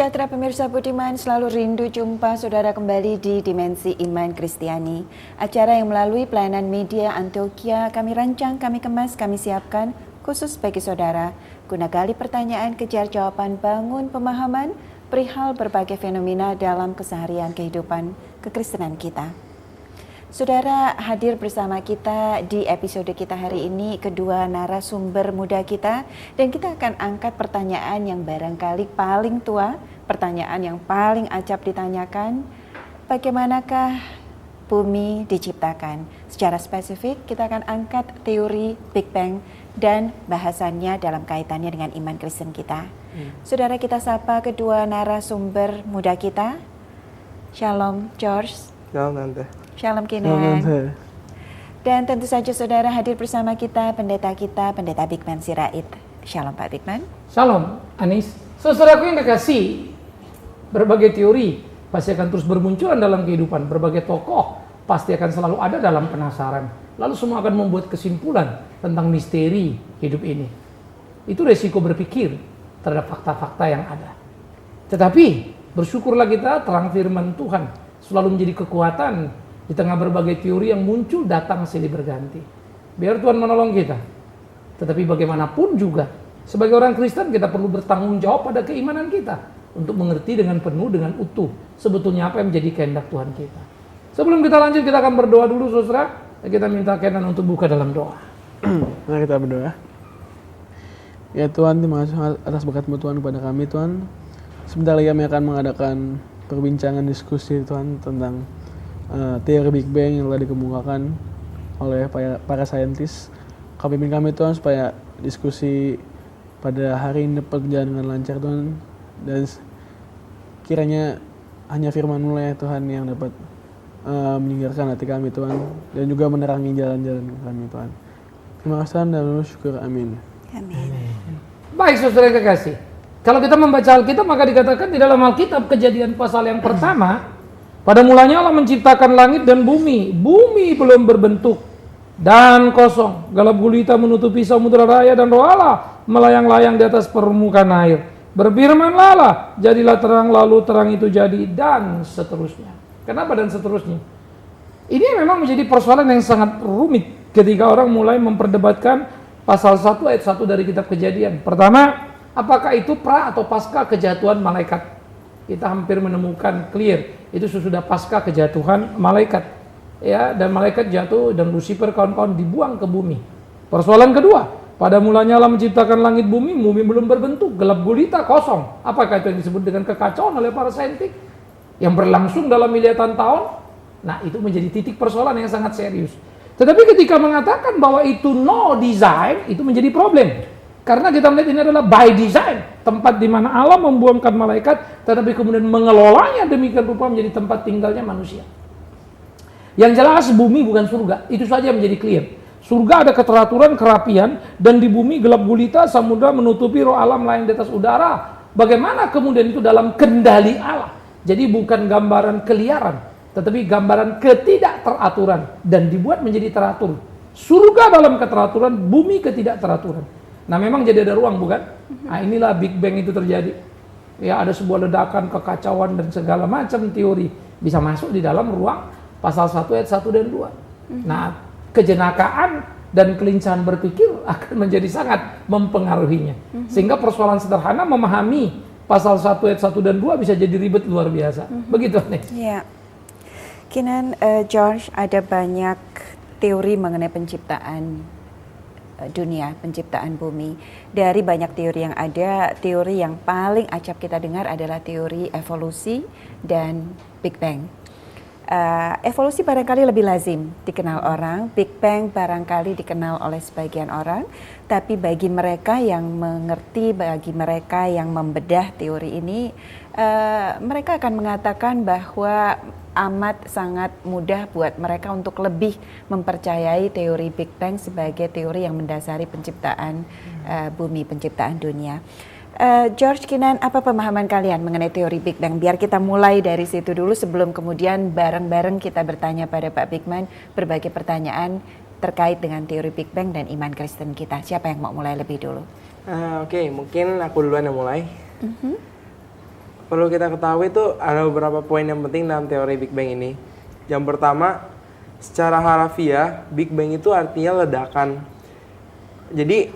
sejahtera pemirsa budiman, selalu rindu jumpa saudara kembali di Dimensi Iman Kristiani. Acara yang melalui pelayanan media Antioquia kami rancang, kami kemas, kami siapkan khusus bagi saudara. Guna gali pertanyaan, kejar jawaban, bangun pemahaman perihal berbagai fenomena dalam keseharian kehidupan kekristenan kita. Saudara, hadir bersama kita di episode kita hari ini kedua narasumber muda kita, dan kita akan angkat pertanyaan yang barangkali paling tua, pertanyaan yang paling acap ditanyakan, bagaimanakah bumi diciptakan? Secara spesifik kita akan angkat teori Big Bang dan bahasannya dalam kaitannya dengan iman Kristen kita. Saudara, kita sapa kedua narasumber muda kita. Shalom George. Shalom Tante. Shalom Kinan. Dan tentu saja saudara, hadir bersama kita, Pendeta Bigman Sirait. Shalom Pak Bigman. Shalom Anis. Saudaraku yang kekasih, berbagai teori pasti akan terus bermunculan dalam kehidupan. Berbagai tokoh pasti akan selalu ada dalam penasaran. Lalu semua akan membuat kesimpulan tentang misteri hidup ini. Itu resiko berpikir terhadap fakta-fakta yang ada. Tetapi bersyukurlah kita, terang firman Tuhan selalu menjadi kekuatan di tengah berbagai teori yang muncul datang silih berganti. Biar Tuhan menolong kita. Tetapi bagaimanapun juga, sebagai orang Kristen kita perlu bertanggung jawab pada keimanan kita untuk mengerti dengan penuh, dengan utuh sebetulnya apa yang menjadi kehendak Tuhan kita. Sebelum kita lanjut, kita akan berdoa dulu saudara. Kita minta Kenan untuk buka dalam doa. Mari kita berdoa. Ya Tuhan, terima kasih atas berkat-Mu Tuhan kepada kami Tuhan. Sebentar lagi kami akan mengadakan perbincangan diskusi Tuhan tentang teori Big Bang yang telah dikemukakan oleh para saintis. Kau pimpin kami Tuhan supaya diskusi pada hari ini dapat berjalan dengan lancar Tuhan, dan kiranya hanya firman-Mu ya Tuhan yang dapat menyegarkan hati kami Tuhan, dan juga menerangi jalan-jalan kami Tuhan. Terima kasih Tuhan, dan syukur, amin. Amin. Baik saudara yang kekasih, kalau kita membaca Alkitab maka dikatakan di dalam Alkitab Kejadian pasal yang pertama, pada mulanya Allah menciptakan langit dan bumi. Bumi belum berbentuk dan kosong. Gelap gulita menutupi samudera raya, dan Roh Allah melayang-layang di atas permukaan air. Berfirmanlah Allah, jadilah terang, lalu terang itu jadi, dan seterusnya. Kenapa dan seterusnya? Ini memang menjadi persoalan yang sangat rumit ketika orang mulai memperdebatkan pasal 1 ayat 1 dari kitab Kejadian. Pertama, apakah itu pra atau pasca kejatuhan malaikat? Kita hampir menemukan clear, itu sesudah pasca kejatuhan malaikat, ya, dan malaikat jatuh dan Lucifer kawan-kawan dibuang ke bumi. Persoalan kedua, pada mulanya Allah menciptakan langit bumi belum berbentuk, gelap gulita, kosong. Apakah itu yang disebut dengan kekacauan oleh para saintik yang berlangsung dalam miliaran tahun? Nah, itu menjadi titik persoalan yang sangat serius. Tetapi ketika mengatakan bahwa itu no design, itu menjadi problem. Karena kita melihat ini adalah by design, tempat di mana Allah membuangkan malaikat, tetapi kemudian mengelolanya demikian rupa menjadi tempat tinggalnya manusia. Yang jelas bumi bukan surga, itu saja menjadi clear. Surga ada keteraturan, kerapian, dan di bumi gelap gulita, samudra menutupi, roh Allah melayang di atas udara. Bagaimana kemudian itu dalam kendali Allah? Jadi bukan gambaran keliaran, tetapi gambaran ketidakteraturan, dan dibuat menjadi teratur. Surga dalam keteraturan, bumi ketidakteraturan. Nah memang jadi ada ruang, bukan? Nah inilah Big Bang itu terjadi. Ya, ada sebuah ledakan, kekacauan, dan segala macam teori bisa masuk di dalam ruang pasal 1 ayat 1 dan 2. Nah, kejenakaan dan kelincahan berpikir akan menjadi sangat mempengaruhinya. Sehingga persoalan sederhana memahami pasal 1 ayat 1 dan 2 bisa jadi ribet luar biasa. Begitu nih. Ya. Kinan, George, ada banyak teori mengenai penciptaan dunia, penciptaan bumi. Dari banyak teori yang ada, teori yang paling acap kita dengar adalah teori evolusi dan Big Bang. Evolusi barangkali lebih lazim dikenal orang, Big Bang barangkali dikenal oleh sebagian orang, tapi bagi mereka yang mengerti, bagi mereka yang membedah teori ini, mereka akan mengatakan bahwa amat sangat mudah buat mereka untuk lebih mempercayai teori Big Bang sebagai teori yang mendasari penciptaan bumi, penciptaan dunia. George, Kinan, apa pemahaman kalian mengenai teori Big Bang? Biar kita mulai dari situ dulu sebelum kemudian bareng-bareng kita bertanya pada Pak Bigman berbagai pertanyaan terkait dengan teori Big Bang dan iman Kristen kita. Siapa yang mau mulai lebih dulu? Oke, mungkin aku duluan yang mulai. perlu kita ketahui tuh ada beberapa poin yang penting dalam teori Big Bang ini. Yang pertama, secara harafiah, Big Bang itu artinya ledakan. Jadi,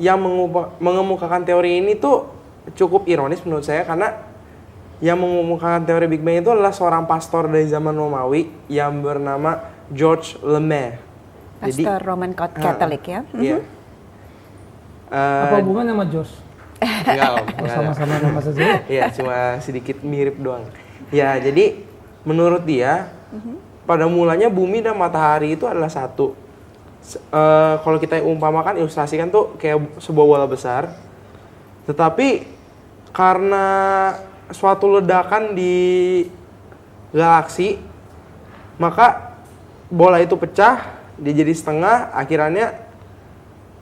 yang mengemukakan teori ini tuh cukup ironis menurut saya, karena yang mengemukakan teori Big Bang itu adalah seorang pastor dari zaman Romawi yang bernama George Lemaire. Pastor Roman Catholic ya. Iya. Apa hubungannya sama Jos? Enggak, Om. Oh, sama-sama nama saja. Iya, cuma sedikit mirip doang. Ya, jadi menurut dia, pada mulanya bumi dan matahari itu adalah satu. Kalau kita umpamakan, ilustrasikan tuh kayak sebuah bola besar. Tetapi karena suatu ledakan di galaksi, maka bola itu pecah, dia jadi setengah, akhirnya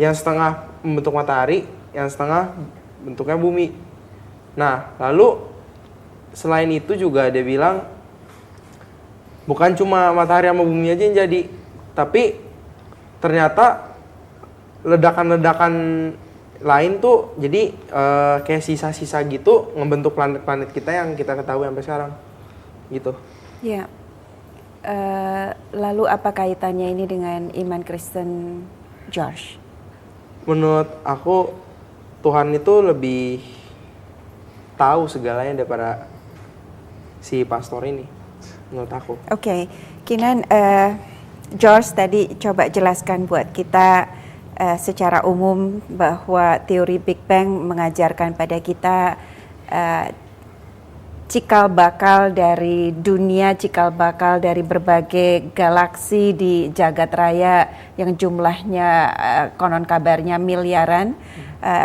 yang setengah membentuk matahari, yang setengah bentuknya bumi. Nah, lalu selain itu juga dia bilang bukan cuma matahari sama bumi aja yang jadi, tapi ternyata ledakan-ledakan lain tuh jadi kayak sisa-sisa gitu ngebentuk planet-planet kita yang kita ketahui sampai sekarang gitu. Ya. Lalu apa kaitannya ini dengan iman Kristen, George? Menurut aku Tuhan itu lebih tahu segalanya daripada si pastor ini, menurut aku. Oke, Kinan, George tadi coba jelaskan buat kita secara umum bahwa teori Big Bang mengajarkan pada kita cikal bakal dari dunia, cikal bakal dari berbagai galaksi di jagat raya yang jumlahnya konon kabarnya miliaran.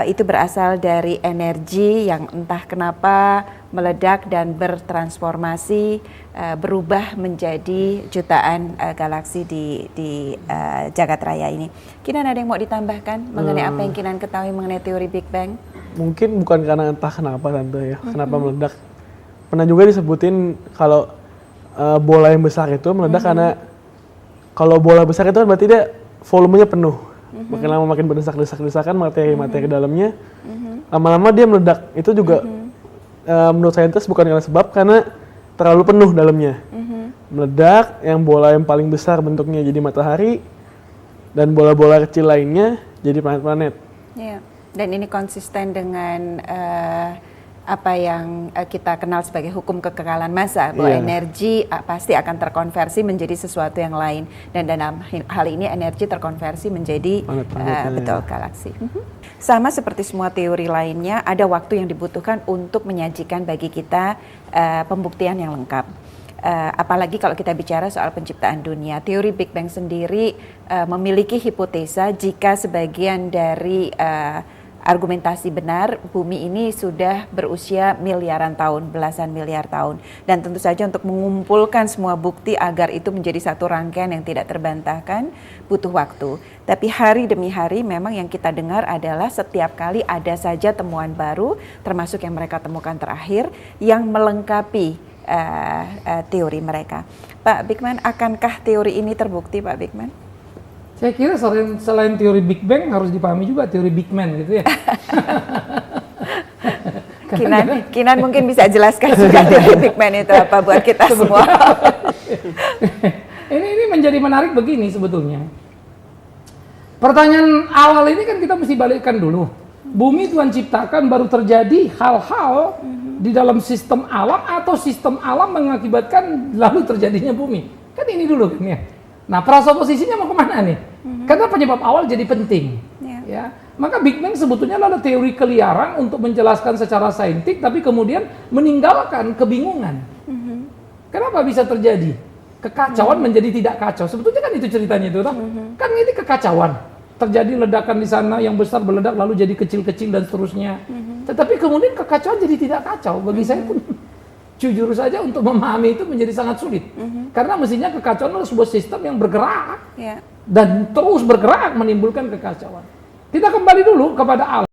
Itu berasal dari energi yang entah kenapa meledak dan bertransformasi, berubah menjadi jutaan galaksi di jagat raya ini. Kinan, ada yang mau ditambahkan mengenai apa yang Kinan ketahui mengenai teori Big Bang? Mungkin bukan karena entah kenapa Tante ya, kenapa meledak. Pernah juga disebutin kalau bola yang besar itu meledak karena kalau bola besar itu kan berarti dia volumenya penuh. Makin lama makin berdesak-desakan materi-materi dalamnya. Lama-lama dia meledak. Itu juga menurut saintis bukan karena sebab, karena terlalu penuh dalamnya. Meledak, yang bola yang paling besar bentuknya jadi matahari, dan bola-bola kecil lainnya jadi planet-planet. Ya. Dan ini konsisten dengan apa yang kita kenal sebagai hukum kekekalan massa, bahwa energi pasti akan terkonversi menjadi sesuatu yang lain, dan dalam hal ini energi terkonversi menjadi betul galaksi. Sama seperti semua teori lainnya, ada waktu yang dibutuhkan untuk menyajikan bagi kita pembuktian yang lengkap. Apalagi kalau kita bicara soal penciptaan dunia, teori Big Bang sendiri memiliki hipotesa jika sebagian dari argumentasi benar, bumi ini sudah berusia miliaran tahun, belasan miliar tahun. Dan tentu saja untuk mengumpulkan semua bukti agar itu menjadi satu rangkaian yang tidak terbantahkan, butuh waktu. Tapi hari demi hari memang yang kita dengar adalah setiap kali ada saja temuan baru, termasuk yang mereka temukan terakhir, yang melengkapi teori mereka. Pak Bigman, akankah teori ini terbukti, Pak Bigman? Saya kira selain teori Big Bang harus dipahami juga teori Big Man gitu ya. Kinan mungkin bisa jelaskan juga teori Big Man itu apa buat kita semua. Ini menjadi menarik begini sebetulnya. Pertanyaan awal ini kan kita mesti balikkan dulu. Bumi Tuhan ciptakan baru terjadi hal-hal di dalam sistem alam, atau sistem alam mengakibatkan lalu terjadinya bumi. Kan ini dulu kan ya. Nah, prasoposisinya mau kemana nih? Karena penyebab awal jadi penting. Ya, maka Big Bang sebetulnya adalah teori keliaran untuk menjelaskan secara saintik, tapi kemudian meninggalkan kebingungan. Kenapa bisa terjadi kekacauan menjadi tidak kacau? Sebetulnya kan itu ceritanya itu, kan ini kekacauan. Terjadi ledakan di sana yang besar meledak lalu jadi kecil-kecil dan seterusnya. Tetapi kemudian kekacauan jadi tidak kacau. Bagi saya pun jujur saja untuk memahami itu menjadi sangat sulit. Karena mestinya kekacauan adalah sebuah sistem yang bergerak dan terus bergerak menimbulkan kekacauan. Kita kembali dulu kepada alam.